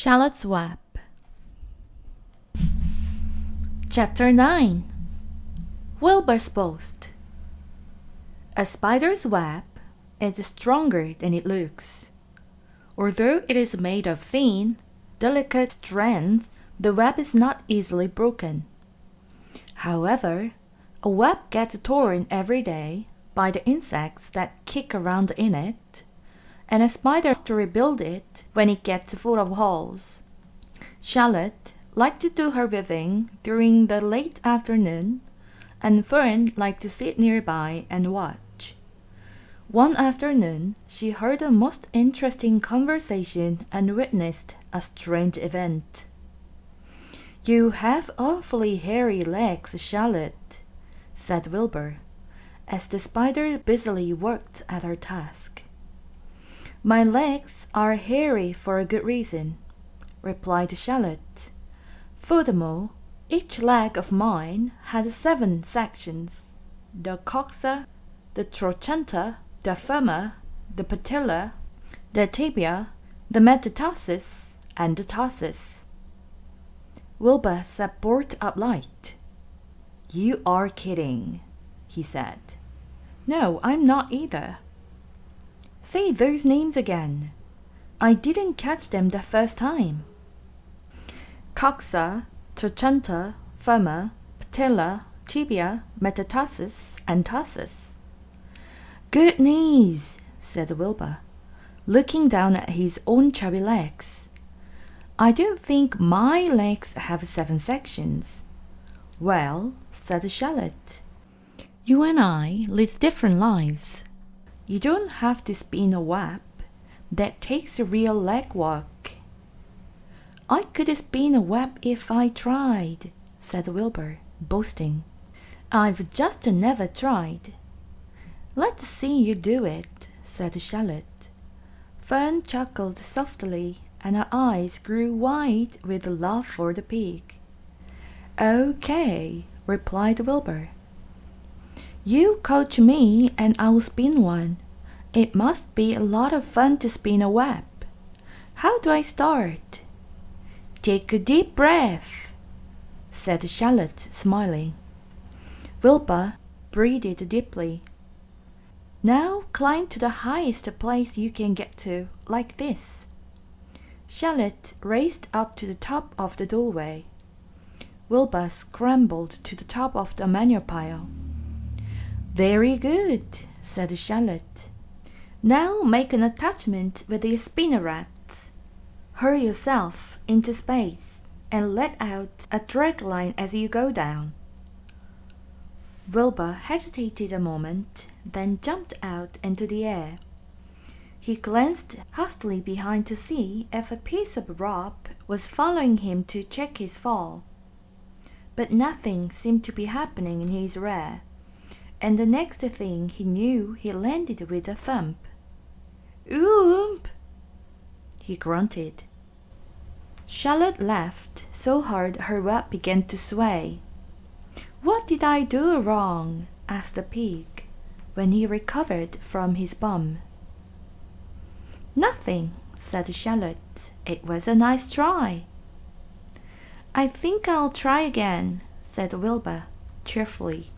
Charlotte's Web. Chapter 9. Wilbur's Boast. A spider's web is stronger than it looks. Although it is made of thin, delicate strands, the web is not easily broken. However, a web gets torn every day by the insects that kick around in it, and a spider has to rebuild it when it gets full of holes. Charlotte liked to do her weaving during the late afternoon, and Fern liked to sit nearby and watch. One afternoon, she heard a most interesting conversation and witnessed a strange event. "You have awfully hairy legs, Charlotte," said Wilbur, as the spider busily worked at her task. "My legs are hairy for a good reason," replied Charlotte. "Furthermore, each leg of mine has 7 sections: the coxa, the trochanter, the femur, the patella, the tibia, the metatarsus, and the tarsus." Wilbur sat bolt upright. "You are kidding," he said. "No, I'm not either." "Say those names again. I didn't catch them the first time." "Coxa, trochanter, femur, patella, tibia, metatarsus, and tarsus." "Good knees," said Wilbur, looking down at his own chubby legs. "I don't think my legs have 7 sections." "Well," said Charlotte, "you and I lead different lives. You don't have to spin a web. That takes real leg work." "I could spin a web if I tried," said Wilbur, boasting. "I've just never tried." "Let's see you do it," said Charlotte. Fern chuckled softly, and her eyes grew wide with love for the pig. "Okay," replied Wilbur. "You coach me and I'll spin one. It must be a lot of fun to spin a web. How do I start?" "Take a deep breath," said Charlotte, smiling. Wilbur breathed deeply. "Now climb to the highest place you can get to, like this." Charlotte raced up to the top of the doorway. Wilbur scrambled to the top of the manure pile. "Very good," said Charlotte. "Now make an attachment with your spinnerets. Hurl yourself into space and let out a drag line as you go down." Wilbur hesitated a moment, then jumped out into the air. He glanced hastily behind to see if a piece of rope was following him to check his fall. But nothing seemed to be happening in his rear, and the next thing he knew he landed with a thump. "Oomp!" he grunted. Charlotte laughed so hard her web began to sway. "What did I do wrong?" asked the pig, when he recovered from his bum. "Nothing," said Charlotte. "It was a nice try." "I think I'll try again," said Wilbur cheerfully.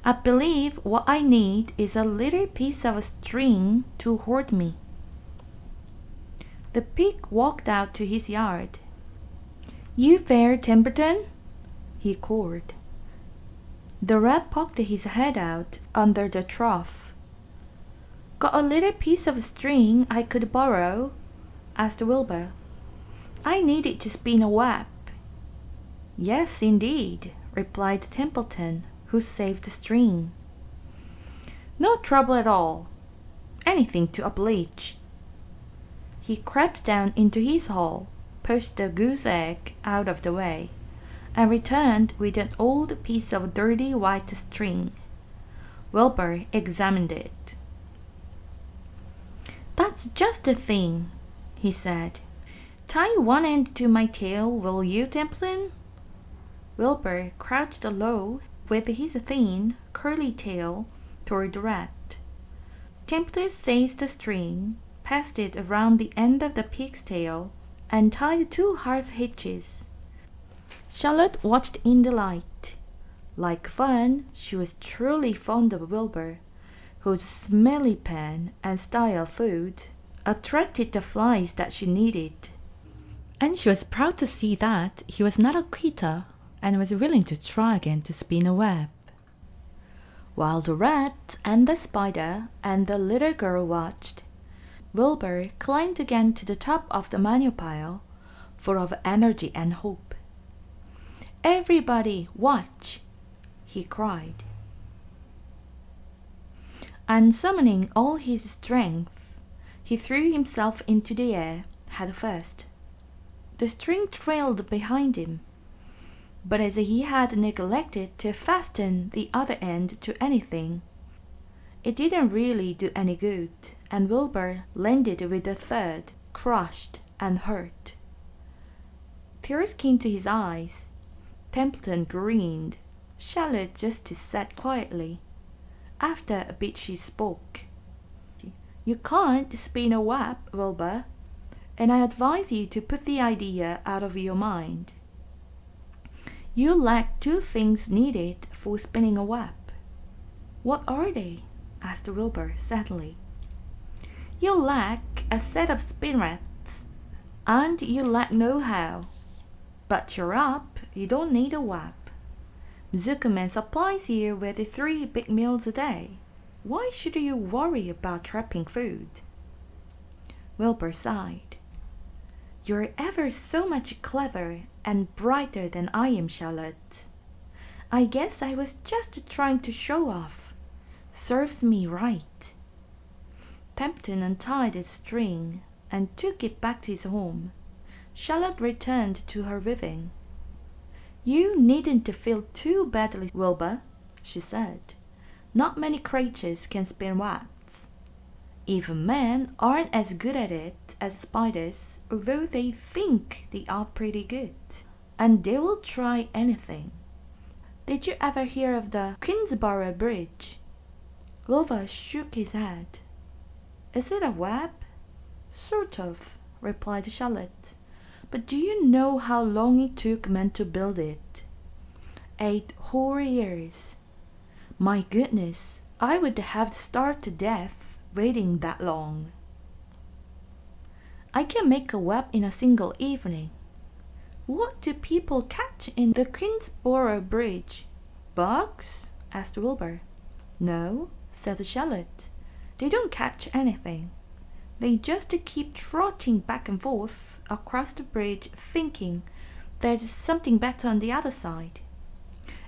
"I believe what I need is a little piece of string to hold me." The pig walked out to his yard. "You there, Templeton?" he called. The rat poked his head out under the trough. "Got a little piece of string I could borrow?" asked Wilbur. "I need it to spin a web." "Yes, indeed," replied Templeton, who saved the string. "No trouble at all. Anything to oblige." He crept down into his hole, pushed the goose egg out of the way, and returned with an old piece of dirty white string. Wilbur examined it. "That's just the thing," he said. "Tie one end to my tail, will you, Templeton?" Wilbur crouched low with his thin, curly tail toward the rat. Templeton seized the string, passed it around the end of the pig's tail, and tied 2 half hitches. Charlotte watched in delight. Like Fern, she was truly fond of Wilbur, whose smelly pan and style of food attracted the flies that she needed. And she was proud to see that he was not a quitter and was willing to try again to spin a web. While the rat and the spider and the little girl watched, Wilbur climbed again to the top of the manure pile, full of energy and hope. "Everybody, watch!" he cried. And summoning all his strength, he threw himself into the air head first. The string trailed behind him, but as he had neglected to fasten the other end to anything, it didn't really do any good, and Wilbur landed with the third, crushed and hurt. Tears came to his eyes. Templeton grinned. Charlotte just sat quietly. After a bit she spoke. "You can't spin a web, Wilbur, and I advise you to put the idea out of your mind. You lack 2 things needed for spinning a web." "What are they?" asked Wilbur sadly. "You lack a set of spinnerets, and you lack know-how. But cheer up, you don't need a web. Zuckerman supplies you with 3 big meals a day. Why should you worry about trapping food?" Wilbur sighed. "You're ever so much clever and brighter than I am, Charlotte. I guess I was just trying to show off. Serves me right." Templeton untied the string and took it back to his home. Charlotte returned to her weaving. "You needn't to feel too badly, Wilbur," she said. "Not many creatures can spin webs. Even men aren't as good at it as spiders, although they think they are pretty good. And they will try anything. Did you ever hear of the Queensborough Bridge?" Wilbur shook his head. "Is it a web?" "Sort of," replied Charlotte. "But do you know how long it took men to build it? 8 whole years. My goodness, I would have starved to death waiting that long." "I can make a web in a single evening." "What do people catch in the Queensborough Bridge? Bugs?" asked Wilbur. "No," said Charlotte. "They don't catch anything. They just keep trotting back and forth across the bridge thinking there's something better on the other side.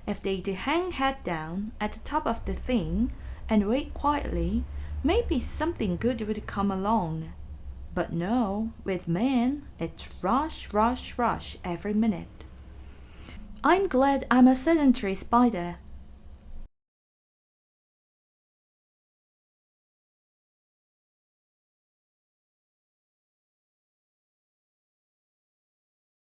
If they'd hang head down at the top of the thing and wait quietly, maybe something good would come along. But no, with men, it's rush, rush, rush every minute." "I'm glad I'm a sedentary spider,"